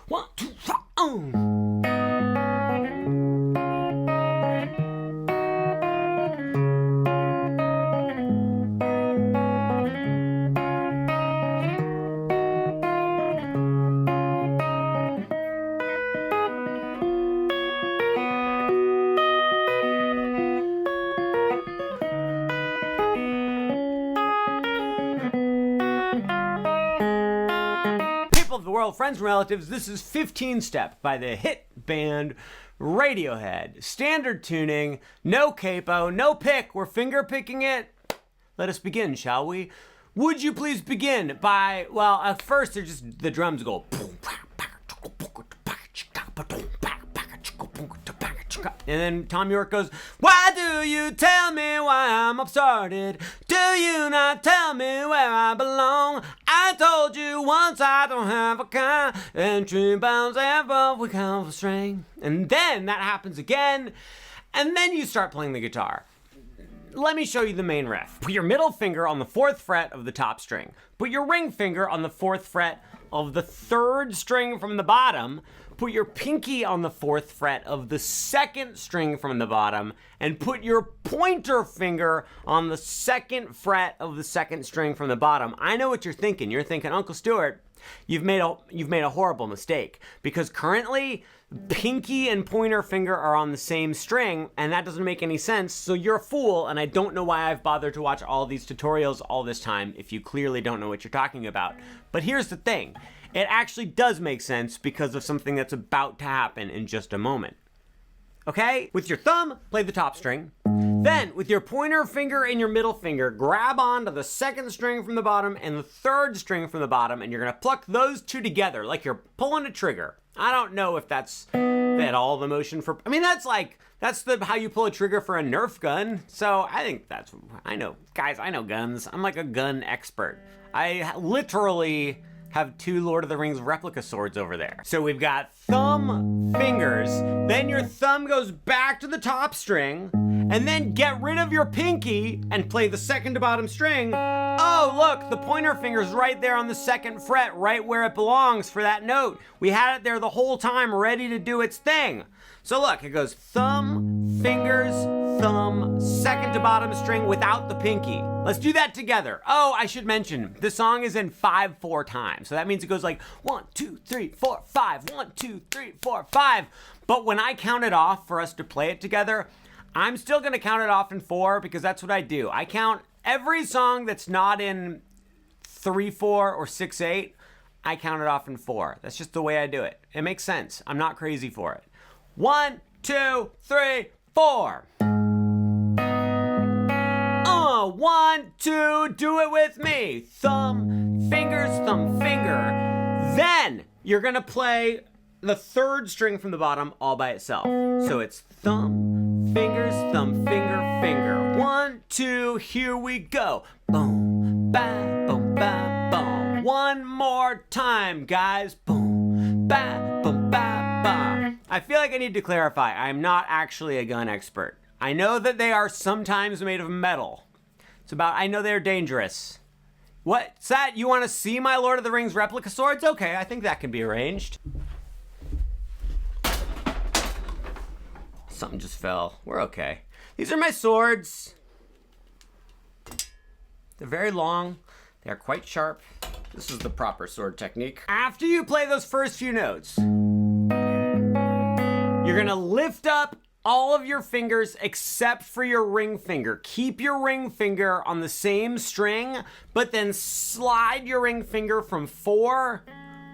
1, 2, 3, People of the world, friends and relatives, this is 15 Step by the hit band Radiohead. Standard tuning, no capo, no pick, we're finger picking it. Let us begin, shall we? Would you please begin by, well, at first they're just, the drums go, and then Tom York goes, why do you tell me why I'm upstarted? Do you not tell me where I belong? I told you once I don't have a kind, and tree bounds ever we count for string. And then that happens again, and then you start playing the guitar. Let me show you the main riff. Put your middle finger on the 4th fret of the top string. Put your ring finger on the 4th fret of the 3rd string from the bottom. Put your pinky on the 4th fret of the 2nd string from the bottom, and put your pointer finger on the 2nd fret of the 2nd string from the bottom. I know what you're thinking. You're thinking, Uncle Stuart, you've made a horrible mistake, because currently pinky and pointer finger are on the same string, and that doesn't make any sense, so you're a fool, and I don't know why I've bothered to watch all these tutorials all this time if you clearly don't know what you're talking about. But here's the thing. It actually does make sense because of something that's about to happen in just a moment. Okay? With your thumb, play the top string. Then, with your pointer finger and your middle finger, grab onto the 2nd string from the bottom and the 3rd string from the bottom, and you're gonna pluck those two together like you're pulling a trigger. I don't know if that's at all the motion for, I mean, that's how you pull a trigger for a Nerf gun. So I think I know, guys, I know guns. I'm like a gun expert. I literally have 2 Lord of the Rings replica swords over there. So we've got thumb, fingers, then your thumb goes back to the top string, and then get rid of your pinky and play the 2nd to bottom string. Oh, look, the pointer finger's right there on the 2nd fret, right where it belongs for that note. We had it there the whole time, ready to do its thing. So look, it goes thumb, fingers, thumb, 2nd to bottom string without the pinky. Let's do that together. Oh, I should mention, the song is in 5/4 time. So that means it goes like 1, 2, 3, 4, 5, 1, 2, 3, 4, 5. But when I count it off for us to play it together, I'm still gonna count it off in 4 because that's what I do. I count every song that's not in 3/4 or 6/8, I count it off in 4. That's just the way I do it. It makes sense. I'm not crazy for it. 1, 2, 3, 4. 1, 2, do it with me. Thumb, fingers, thumb, finger. Then you're gonna play the 3rd string from the bottom all by itself. So it's thumb, fingers, thumb, finger, finger. 1, 2, here we go. Boom, ba, boom, ba, boom. One more time, guys. Boom, ba, boom, ba, ba. I feel like I need to clarify. I'm not actually a gun expert. I know that they are sometimes made of metal. I know they're dangerous. What's that? You want to see my Lord of the Rings replica swords? Okay, I think that can be arranged. Something just fell. We're okay. These are my swords. They're very long. They are quite sharp. This is the proper sword technique. After you play those first few notes, you're gonna lift up all of your fingers except for your ring finger. Keep your ring finger on the same string, but then slide your ring finger from 4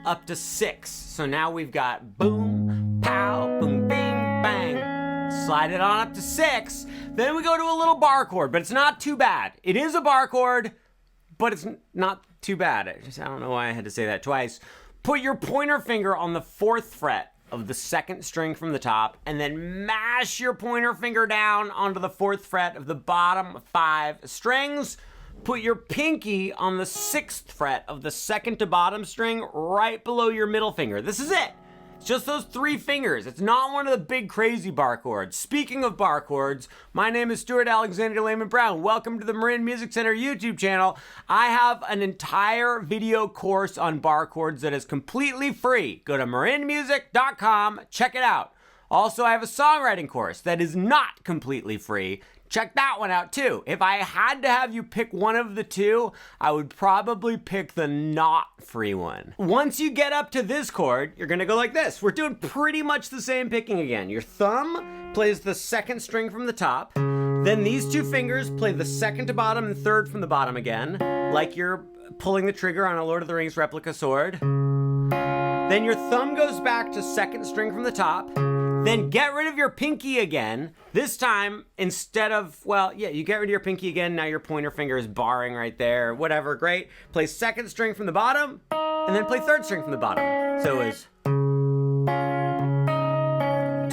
up to 6. So now we've got boom, pow, boom, bing, bang. Slide it on up to 6. Then we go to a little bar chord, but it's not too bad. It is a bar chord, but it's not too bad. I don't know why I had to say that twice. Put your pointer finger on the 4th fret of the 2nd string from the top, and then mash your pointer finger down onto the 4th fret of the bottom 5 strings. Put your pinky on the 6th fret of the 2nd to bottom string right below your middle finger. This is it. It's just those 3 fingers. It's not one of the big crazy bar chords. Speaking of bar chords, my name is Stuart Alexander Lehman-brown. Welcome to the Marin Music Center YouTube channel. I have an entire video course on bar chords that is completely free. Go to marinmusic.com, check it out. Also, I have a songwriting course that is not completely free. Check that one out too. If I had to have you pick one of the two, I would probably pick the not free one. Once you get up to this chord, you're gonna go like this. We're doing pretty much the same picking again. Your thumb plays the 2nd string from the top. Then these 2 fingers play the 2nd to bottom and 3rd from the bottom again, like you're pulling the trigger on a Lord of the Rings replica sword. Then your thumb goes back to 2nd string from the top. Then get rid of your pinky again. This time, instead of, well, yeah, you get rid of your pinky again. Now your pointer finger is barring right there. Whatever, great. Play 2nd string from the bottom, and then play 3rd string from the bottom. So it's,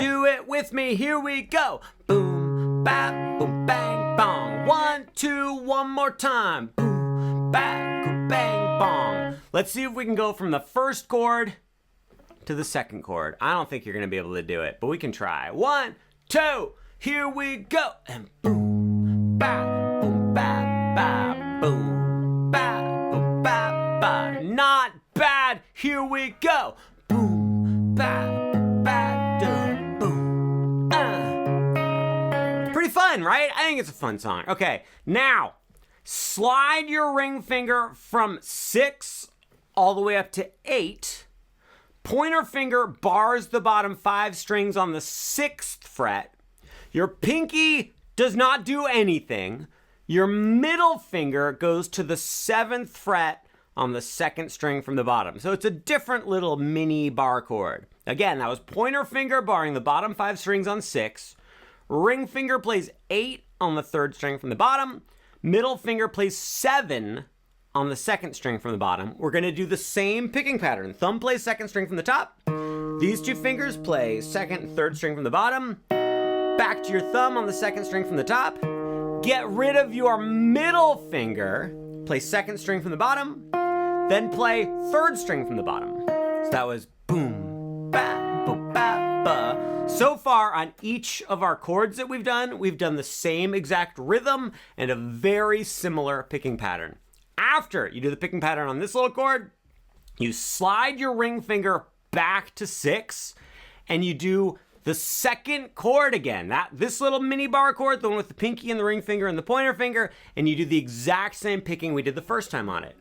do it with me, here we go. Boom, bap, boom, bang, bong. 1, 2, one more time. Boom, bap, boom, bang, bong. Let's see if we can go from the 1st chord to the 2nd chord. I don't think you're gonna be able to do it, but we can try. 1, 2, here we go. And boom, ba, boom, ba, ba, boom, ba, boom, ba, ba. Not bad, here we go. Boom, ba, ba, do, boom. Pretty fun, right? I think it's a fun song. Okay, now, slide your ring finger from 6 all the way up to 8. Pointer finger bars the bottom 5 strings on the 6th fret. Your pinky does not do anything. Your middle finger goes to the 7th fret on the 2nd string from the bottom. So it's a different little mini bar chord. Again, that was pointer finger barring the bottom 5 strings on 6. Ring finger plays 8 on the 3rd string from the bottom. Middle finger plays 7 on the 2nd string from the bottom. We're gonna do the same picking pattern. Thumb plays 2nd string from the top. These 2 fingers play 2nd and 3rd string from the bottom. Back to your thumb on the 2nd string from the top. Get rid of your middle finger. Play 2nd string from the bottom. Then play 3rd string from the bottom. So that was boom, ba, boom, ba, ba. So far on each of our chords that we've done the same exact rhythm and a very similar picking pattern. After you do the picking pattern on this little chord, you slide your ring finger back to 6, and you do the 2nd chord again. This little mini bar chord, the one with the pinky and the ring finger and the pointer finger, and you do the exact same picking we did the first time on it.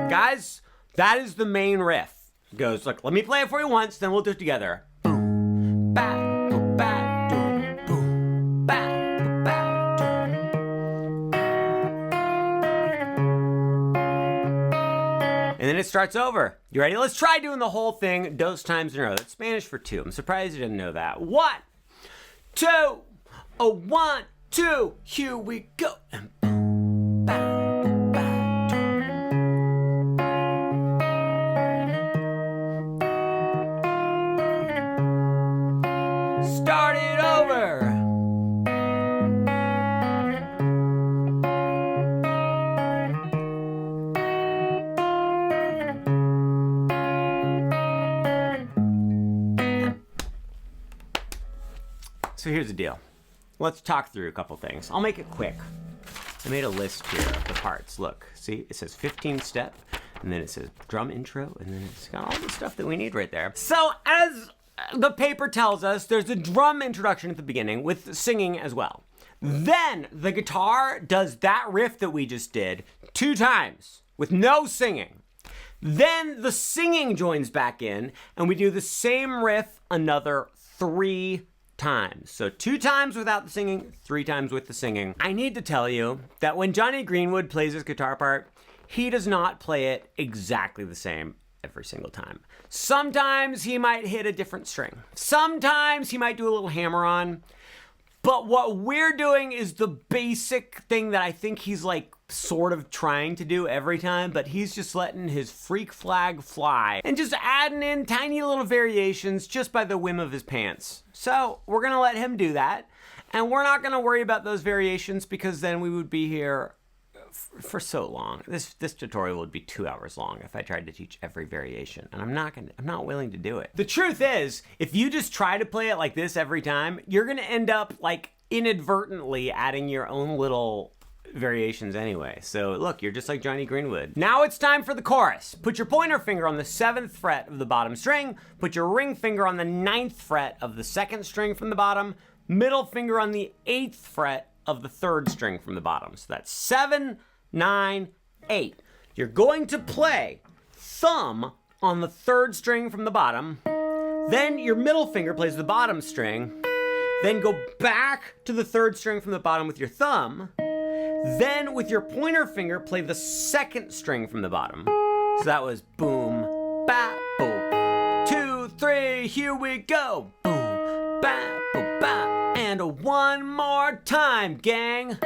Guys, that is the main riff. It goes, look, let me play it for you once, then we'll do it together. Boom, ba, boom, ba, boom, boom, ba. And then it starts over. You ready? Let's try doing the whole thing those times in a row. That's Spanish for 2. I'm surprised you didn't know that. 1, 2, oh, 1, 2, here we go. And boom, ba, boom, ba, do. Start it over. So here's the deal. Let's talk through a couple things. I'll make it quick. I made a list here of the parts. Look, see, it says 15 step, and then it says drum intro, and then it's got all the stuff that we need right there. So as the paper tells us, there's a drum introduction at the beginning with singing as well. Then the guitar does that riff that we just did 2 times with no singing. Then the singing joins back in, and we do the same riff another 3 times. So 2 times without the singing, 3 times with the singing. I need to tell you that when Johnny Greenwood plays his guitar part, he does not play it exactly the same every single time. Sometimes he might hit a different string. Sometimes he might do a little hammer-on. But what we're doing is the basic thing that I think he's like sort of trying to do every time, but he's just letting his freak flag fly and just adding in tiny little variations just by the whim of his pants. So we're gonna let him do that, and we're not gonna worry about those variations because then we would be here for so long. This tutorial would be 2 hours long if I tried to teach every variation, and I'm not willing to do it. The truth is, if you just try to play it like this every time, you're gonna end up like inadvertently adding your own little variations anyway. So look, you're just like Johnny Greenwood. Now it's time for the chorus. Put your pointer finger on the 7th fret of the bottom string, put your ring finger on the 9th fret of the 2nd string from the bottom, middle finger on the 8th fret of the 3rd string from the bottom. So that's 7, 9, 8. You're going to play thumb on the 3rd string from the bottom, then your middle finger plays the bottom string, then go back to the 3rd string from the bottom with your thumb, then with your pointer finger play the 2nd string from the bottom. So that was boom, ba, boom, 2, 3, here we go, boom, ba, boom, ba, and one more time, gang.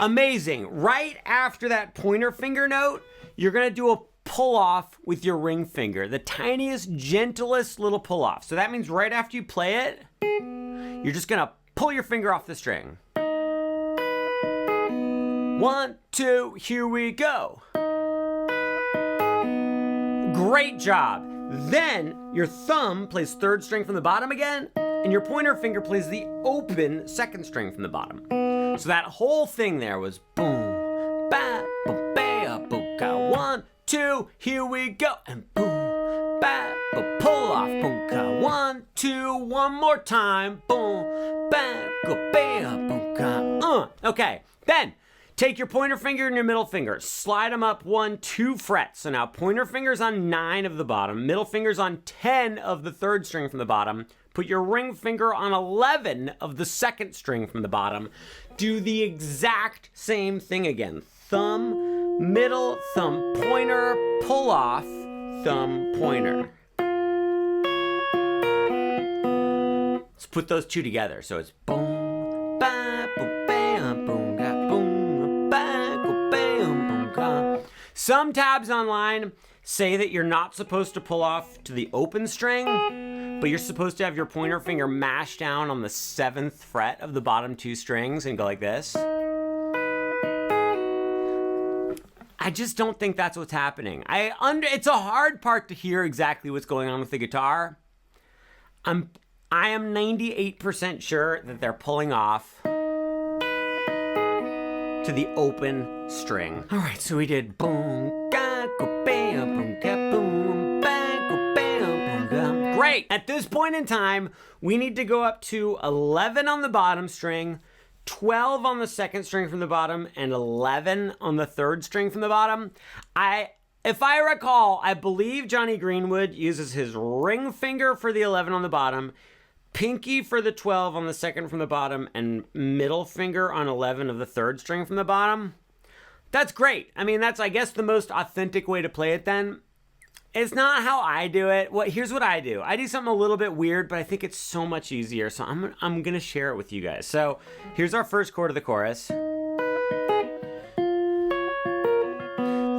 Amazing. Right after that pointer finger note, you're gonna do a pull off with your ring finger, the tiniest, gentlest little pull off. So that means right after you play it, you're just gonna pull your finger off the string. 1, 2, here we go. Great job. Then your thumb plays 3rd string from the bottom again, and your pointer finger plays the open 2nd string from the bottom. So that whole thing there was boom, ba, boom, ba, boom, ka. 1, 2, here we go, and boom, ba, boom, pull off, boom, ka. 1, 2, one more time, boom, ba, go, ba, boom, ka. Okay, then take your pointer finger and your middle finger, slide them up 1, 2 frets. So now pointer finger's on 9 of the bottom, middle finger's on 10 of the 3rd string from the bottom. Put your ring finger on 11 of the 2nd string from the bottom. Do the exact same thing again. Thumb, middle, thumb, pointer, pull off, thumb, pointer. Let's put those two together. So it's boom, ba, boom, bam, boom, ga, boom, ba, go, bam, boom, ga. Some tabs online say that you're not supposed to pull off to the open string, but you're supposed to have your pointer finger mashed down on the 7th fret of the bottom 2 strings and go like this. I just don't think that's what's happening. It's a hard part to hear exactly what's going on with the guitar. I am 98% sure that they're pulling off to the open string. All right, so we did boom, ga, go, bam, boom, ga, boom, ba, go, bam, boom, ga. Great. At this point in time, we need to go up to 11 on the bottom string, 12 on the 2nd string from the bottom, and 11 on the 3rd string from the bottom. If I recall, I believe Johnny Greenwood uses his ring finger for the 11 on the bottom, pinky for the 12 on the 2nd from the bottom, and middle finger on 11 of the 3rd string from the bottom. That's great. I mean, that's, I guess, the most authentic way to play it then. It's not how I do it. Here's what I do. I do something a little bit weird, but I think it's so much easier. So I'm going to share it with you guys. So here's our first chord of the chorus.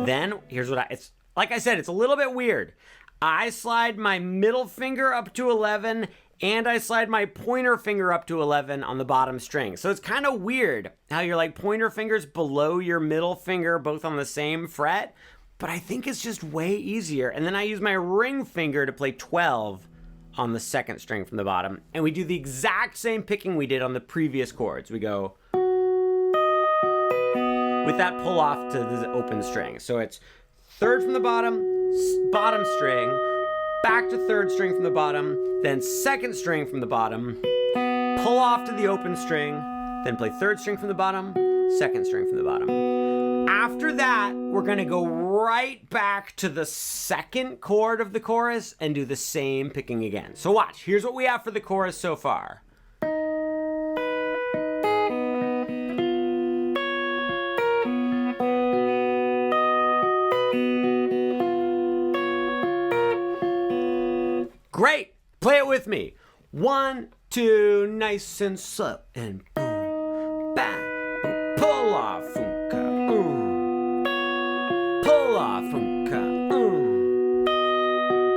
Then here's what it's like I said, it's a little bit weird. I slide my middle finger up to 11 and I slide my pointer finger up to 11 on the bottom string. So it's kind of weird how your like pointer finger's below your middle finger, both on the same fret, but I think it's just way easier. And then I use my ring finger to play 12 on the 2nd string from the bottom. And we do the exact same picking we did on the previous chords. We go with that pull off to the open string. So it's 3rd from the bottom string, back to 3rd string from the bottom, then 2nd string from the bottom, pull off to the open string, then play 3rd string from the bottom, 2nd string from the bottom. After that, we're gonna go right back to the 2nd chord of the chorus and do the same picking again. So watch, here's what we have for the chorus so far. Great, play it with me. 1, 2, nice and slow, and boom, back, boom, pull off, pull off, pull off,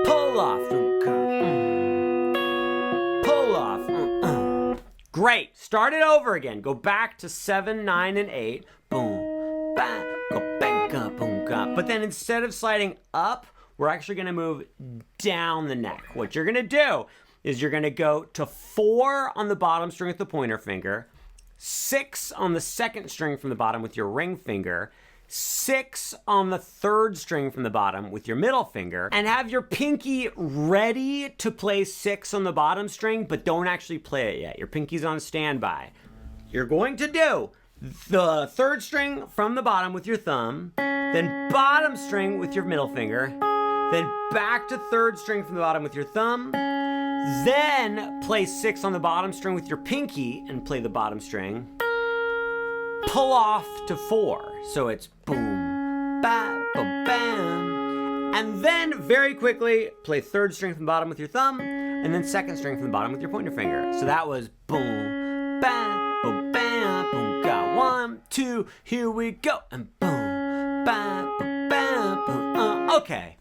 pull off. Great. Start it over again. Go back to 7, 9, and 8. Boom, ba, go, bang, ga, boom, ga. But then instead of sliding up, we're actually going to move down the neck. What you're going to do is you're going to go to 4 on the bottom string with the pointer finger, 6 on the second string from the bottom with your ring finger, 6 on the third string from the bottom with your middle finger, and have your pinky ready to play 6 on the bottom string, but don't actually play it yet. Your pinky's on standby. You're going to do the third string from the bottom with your thumb, then bottom string with your middle finger, then back to third string from the bottom with your thumb, then play 6 on the bottom string with your pinky and play the bottom string, pull off to 4. So it's boom, ba, ba, bam. And then very quickly play third string from the bottom with your thumb and then second string from the bottom with your pointer finger. So that was boom, ba, ba, bam, boom, ga. 1, 2, here we go. And boom, ba, ba, bam, boom. Okay.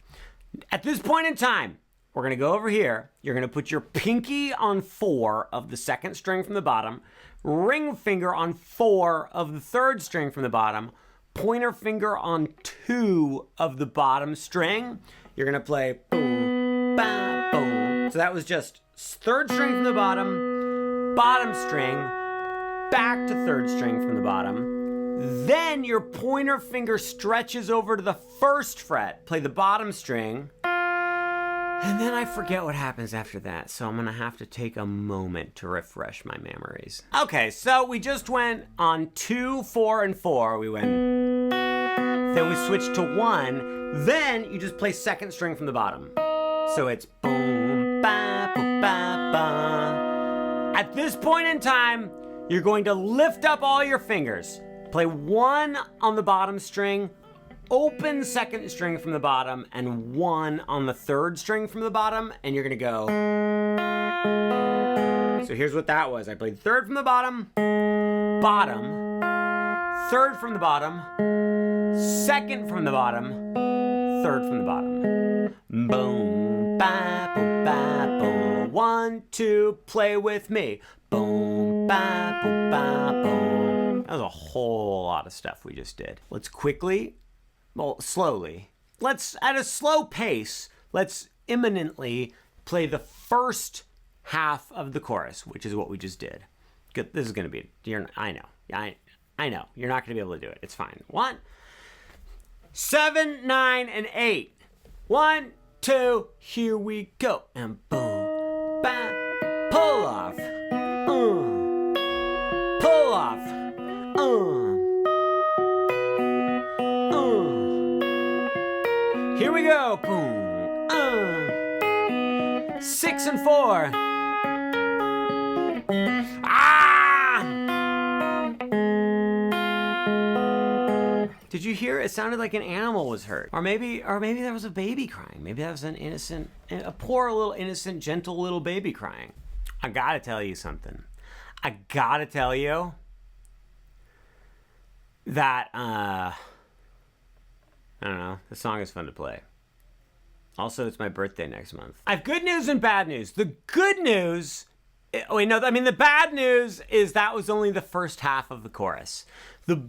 At this point in time, we're going to go over here. You're going to put your pinky on 4 of the second string from the bottom, ring finger on 4 of the third string from the bottom, pointer finger on 2 of the bottom string. You're going to play boom, ba, boom. So that was just third string from the bottom string, back to third string from the bottom. Then your pointer finger stretches over to the first fret, play the bottom string. And then I forget what happens after that, so I'm gonna have to take a moment to refresh my memories. Okay, so we just went on 2, 4, and 4. We went, then we switched to 1. Then you just play second string from the bottom. So it's boom, ba, ba, ba, ba. At this point in time, you're going to lift up all your fingers. Play 1 on the bottom string, open second string from the bottom, and 1 on the third string from the bottom, and you're gonna go. So here's what that was. I played third from the bottom, bottom, third from the bottom, second from the bottom, third from the bottom. Boom, ba, boom, ba, boom. 1, 2, play with me. Boom, ba, boom, ba, boom. That was a whole lot of stuff we just did. Let's quickly, well, slowly. At a slow pace, let's imminently play the first half of the chorus, which is what we just did. Good. This is going to be, I know. You're not going to be able to do it. It's fine. 1, 7, 9, and 8. 1, 2, here we go. And boom, ba, pull off. Pull off. Here we go. Boom. 6 and 4. Did you hear? It sounded like an animal was hurt. Or maybe there was a baby crying. Maybe that was a poor little innocent, gentle little baby crying. I gotta tell you something. I gotta tell you that, I don't know, the song is fun to play. Also, it's my birthday next month. I have good news and bad news. The good news, the bad news is that was only the first half of the chorus. The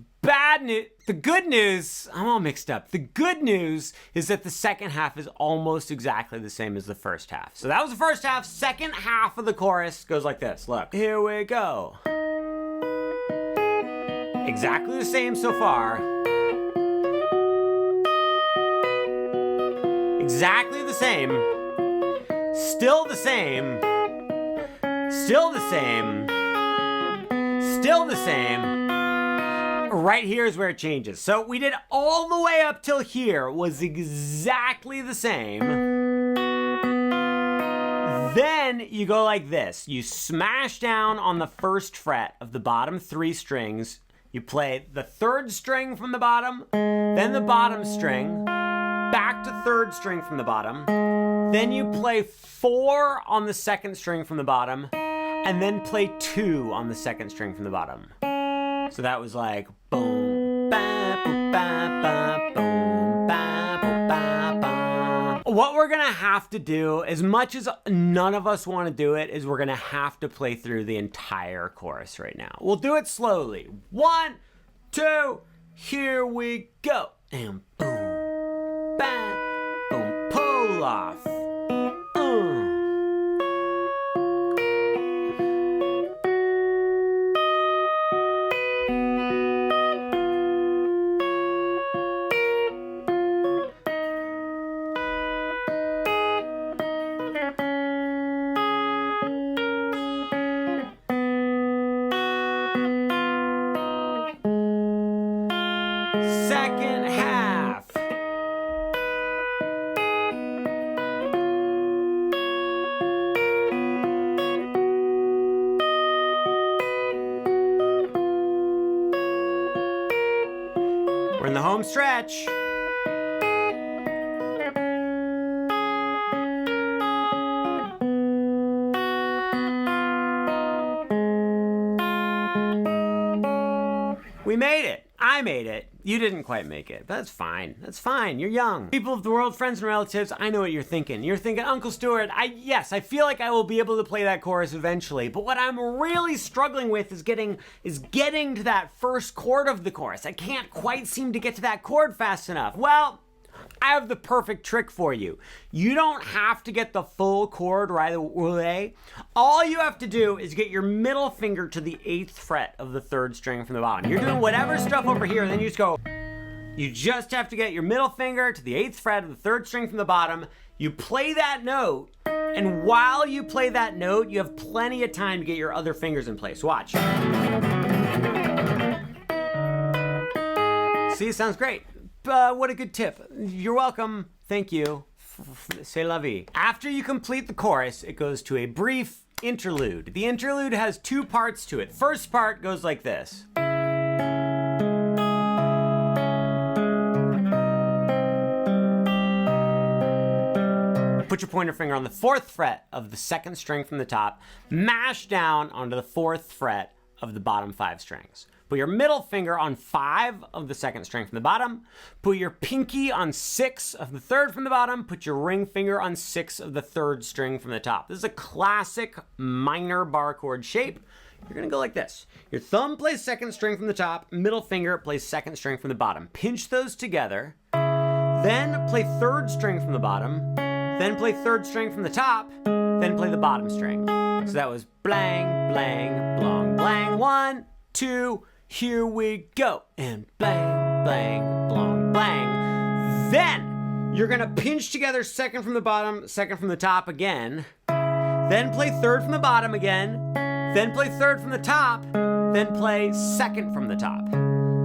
good news, I'm all mixed up. The good news is that the second half is almost exactly the same as the first half. So that was the first half. Second half of the chorus goes like this. Look, here we go. Exactly the same so far. Exactly the same. Still the same. Still the same. Still the same. Right here is where it changes. So we did all the way up till here was exactly the same. Then you go like this. You smash down on the first fret of the bottom 3 strings. You play the third string from the bottom, then the bottom string, back to third string from the bottom. Then you play 4 on the second string from the bottom, and then play 2 on the second string from the bottom. So that was like boom, ba, boom, ba, ba, boom, ba, boom, ba, ba. what we're gonna have to do, as much as none of us want to do it, is we're gonna have to play through the entire chorus right now. We'll do it slowly. 1, 2, here we go. And boom, bang, boom, pull off. Second half. We're in the home stretch. We made it. I made it. You didn't quite make it, but that's fine. That's fine. You're young. People of the world, friends and relatives, I know what you're thinking. You're thinking, Uncle Stuart, yes, I feel like I will be able to play that chorus eventually, but what I'm really struggling with is getting to that first chord of the chorus. I can't quite seem to get to that chord fast enough. Well, I have the perfect trick for you. You don't have to get the full chord right away. All you have to do is get your middle finger to the 8th fret of the 3rd string from the bottom. You're doing whatever stuff over here, and then you just go. You just have to get your middle finger to the 8th fret of the 3rd string from the bottom. You play that note, and while you play that note, you have plenty of time to get your other fingers in place. Watch. See, sounds great. What a good tip. You're welcome. Thank you. C'est la vie. After you complete the chorus, it goes to a brief interlude. The interlude has 2 parts to it. First part goes like this. Put your pointer finger on the 4th fret of the 2nd string from the top, mash down onto the 4th fret of the bottom 5 strings. Put your middle finger on 5 of the 2nd string from the bottom. Put your pinky on 6 of the 3rd from the bottom. Put your ring finger on 6 of the 3rd string from the top. This is a classic minor bar chord shape. You're gonna go like this. Your thumb plays 2nd string from the top. Middle finger plays 2nd string from the bottom. Pinch those together. Then play 3rd string from the bottom. Then play 3rd string from the top. Then play the bottom string. So that was blang, blang, blong, blang. 1, 2, here we go. And blang, blang, blong, blang. Then you're gonna pinch together 2nd from the bottom, 2nd from the top again. Then play 3rd from the bottom again. Then play 3rd from the top. Then play 2nd from the top.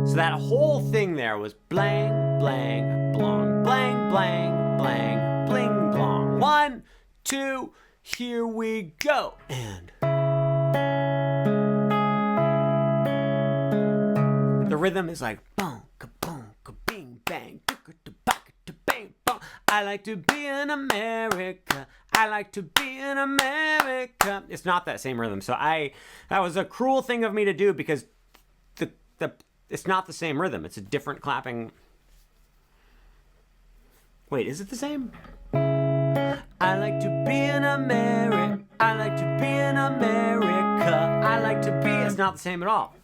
So that whole thing there was blang, blang, blong, blang, blang, blang, bling, blong. 1, 2, here we go. And the rhythm is like boom, ka-boom, ka-bing, bang, bang, bong. I like to be in America. I like to be in America. It's not that same rhythm. So that was a cruel thing of me to do because it's not the same rhythm. It's a different clapping. Wait, is it the same? I like to be in America. I like to be in America. I like to be. It's not the same at all.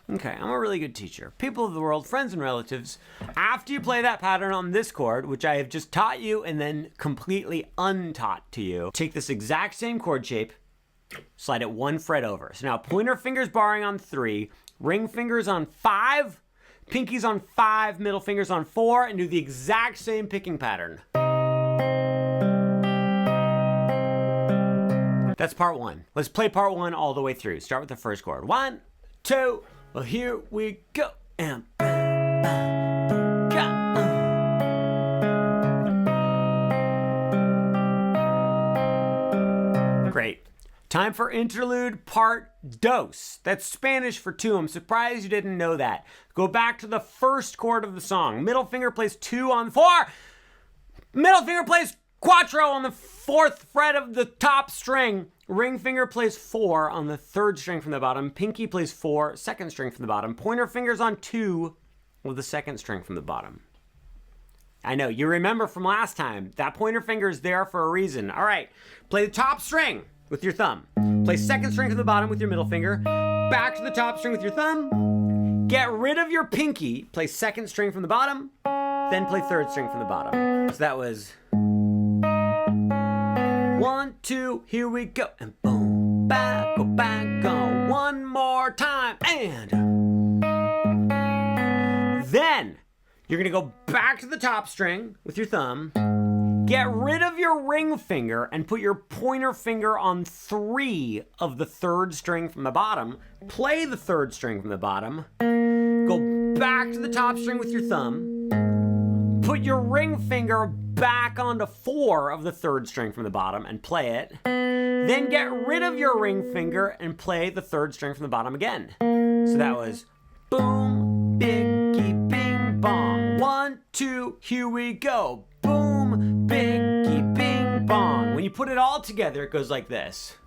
Okay, I'm a really good teacher. People of the world, friends and relatives, after you play that pattern on this chord, which I have just taught you and then completely untaught to you, take this exact same chord shape, slide it 1 fret over. So now pointer fingers barring on 3, ring fingers on 5, pinkies on 5, middle fingers on 4, and do the exact same picking pattern. That's part 1. Let's play part 1 all the way through. Start with the first chord. 1, 2, well, here we go. And great. Time for interlude part dos. That's Spanish for 2. I'm surprised you didn't know that. Go back to the first chord of the song. Middle finger plays 2 on 4. Middle finger plays quattro on the 4th fret of the top string. Ring finger plays 4 on the 3rd string from the bottom. Pinky plays 4, 2nd string from the bottom. Pointer fingers on 2 with the 2nd string from the bottom. I know, you remember from last time. That pointer finger is there for a reason. All right, play the top string with your thumb. Play second string from the bottom with your middle finger. Back to the top string with your thumb. Get rid of your pinky. Play second string from the bottom. Then play third string from the bottom. So that was 1, 2, here we go. And boom, back, go back, go. One more time. And then you're going to go back to the top string with your thumb. Get rid of your ring finger and put your pointer finger on 3 of the third string from the bottom. Play the third string from the bottom. Go back to the top string with your thumb. Put your ring finger back onto 4 of the third string from the bottom and play it. Then get rid of your ring finger and play the third string from the bottom again. So that was boom, biggie, bing, bong. 1, 2, here we go. Boom, biggie, bing, bong. When you put it all together, it goes like this.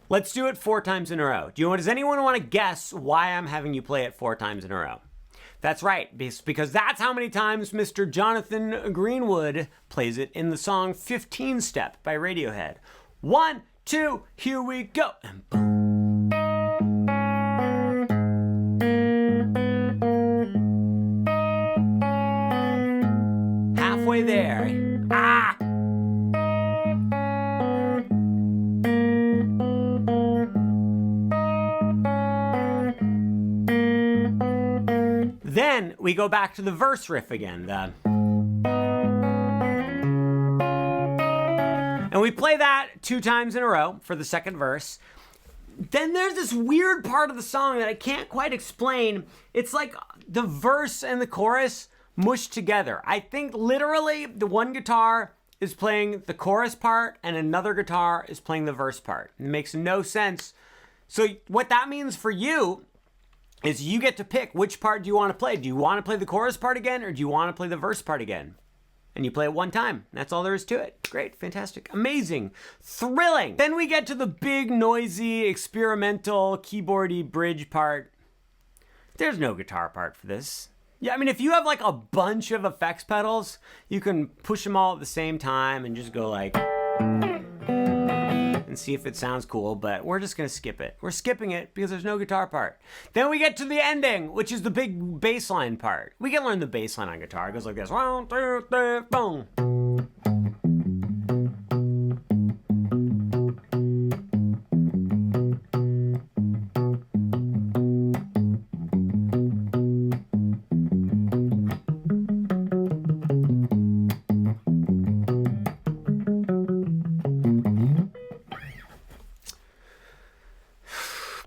Let's do it 4 times in a row. Does anyone want to guess why I'm having you play it 4 times in a row? That's right, because that's how many times Mr. Jonathan Greenwood plays it in the song 15 Step by Radiohead. 1, 2, here we go. And boom. Halfway there. Ah! Then we go back to the verse riff again. And we play that 2 times in a row for the second verse. Then there's this weird part of the song that I can't quite explain. It's like the verse and the chorus mushed together. I think literally the one guitar is playing the chorus part and another guitar is playing the verse part. It makes no sense. So what that means for you is you get to pick which part do you want to play. Do you want to play the chorus part again or do you want to play the verse part again? And you play it 1 time. That's all there is to it. Great, fantastic, amazing, thrilling. Then we get to the big, noisy, experimental, keyboardy bridge part. There's no guitar part for this. Yeah, I mean, if you have like a bunch of effects pedals, you can push them all at the same time and just go like... and see if it sounds cool, but we're just gonna skip it. We're skipping it because there's no guitar part. Then we get to the ending, which is the big bass line part. We can learn the bass line on guitar. It goes like this. 1, 2, 3, boom.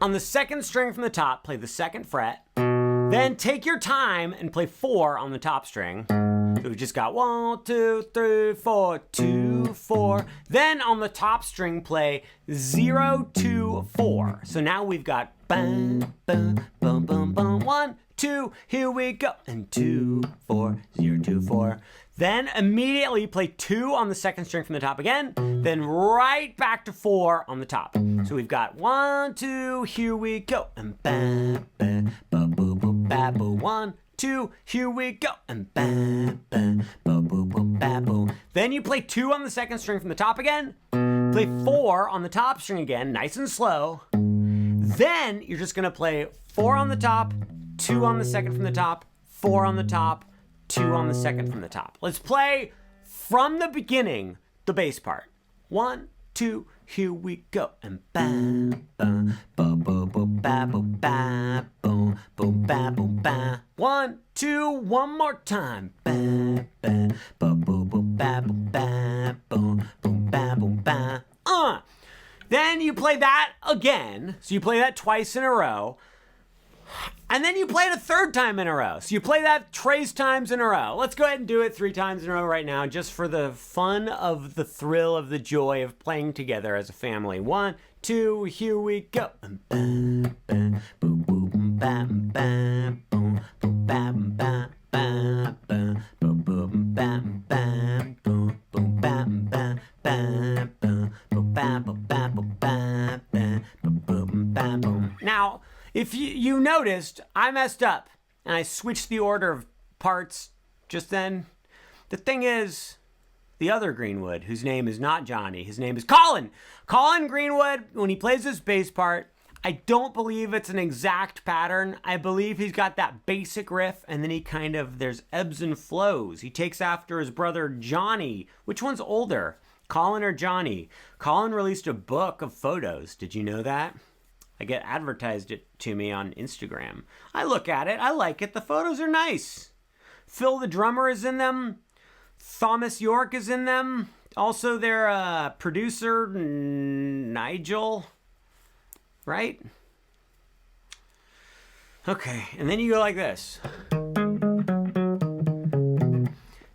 On the second string from the top, play the second fret. Then take your time and play 4 on the top string. So we've just got 1, 2, 3, 4, 2, 4. Then on the top string, play 0, 2, 4. So now we've got bum, bum, bum, bum, bum. 1, 2, here we go. And 2, 4, 0, 2, 4. Then immediately play 2 on the second string from the top again. Then right back to 4 on the top. So we've got 1, 2, here we go. And ba, ba, ba, boo, boo, ba, boo. 1, 2, here we go. And ba, ba, ba, boo, boo, ba, boo. Then you play 2 on the second string from the top again. Play 4 on the top string again, nice and slow. Then you're just gonna play 4 on the top, 2 on the second from the top, 4 on the top, 2 on the second from the top. Let's play from the beginning, the bass part. 1, 2, here we go. And ba, ba, ba, ba, ba, ba, ba, ba, boom, boom, ba, boom, ba. 1, 2, one more time. Ba, ba, ba, ba, ba, ba, ba, boom, boom, ba, boom, ba. Then you play that again. So you play that twice in a row. And then you play it a third time in a row. So you play that trace times in a row. Let's go ahead and do it 3 times in a row right now, just for the fun of the thrill of the joy of playing together as a family. 1, 2, here we go. Now, if you know noticed, I messed up and I switched the order of parts just then. The thing is, the other Greenwood, whose name is not Johnny, his name is Colin. Colin Greenwood, when he plays this bass part, I don't believe it's an exact pattern. I believe he's got that basic riff, and then there's ebbs and flows. He takes after his brother Johnny. Which one's older, Colin or Johnny? Colin released a book of photos. Did you know that? I get advertised it to me on Instagram. I look at it. I like it. The photos are nice. Phil the drummer is in them. Thomas York is in them. Also their producer, Nigel. Right? Okay, and then you go like this.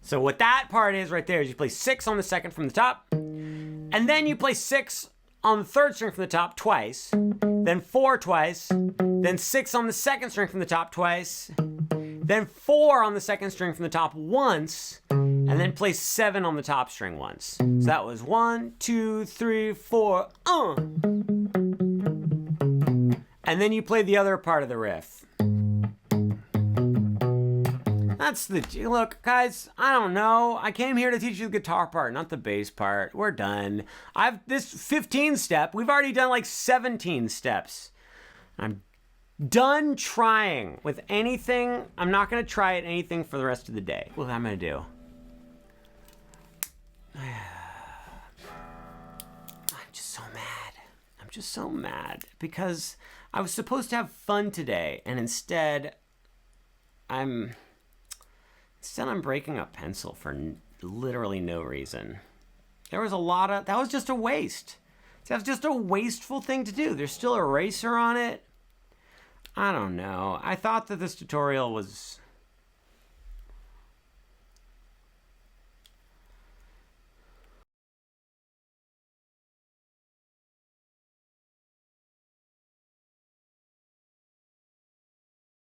So what that part is right there is you play 6 on the second from the top, and then you play 6 on the third string from the top twice, then 4 twice, then 6 on the second string from the top twice, then 4 on the second string from the top once, and then play 7 on the top string once. So that was 1, 2, 3, 4, and then you play the other part of the riff. That's look, guys, I don't know. I came here to teach you the guitar part, not the bass part. We're done. This 15 step, we've already done like 17 steps. I'm done trying with anything. I'm not going to try at anything for the rest of the day. What am I going to do? I'm just so mad. I'm just so mad because I was supposed to have fun today, and instead I'm breaking a pencil for literally no reason. That was just a waste. That was just a wasteful thing to do. There's still a eraser on it. I don't know. I thought that this tutorial was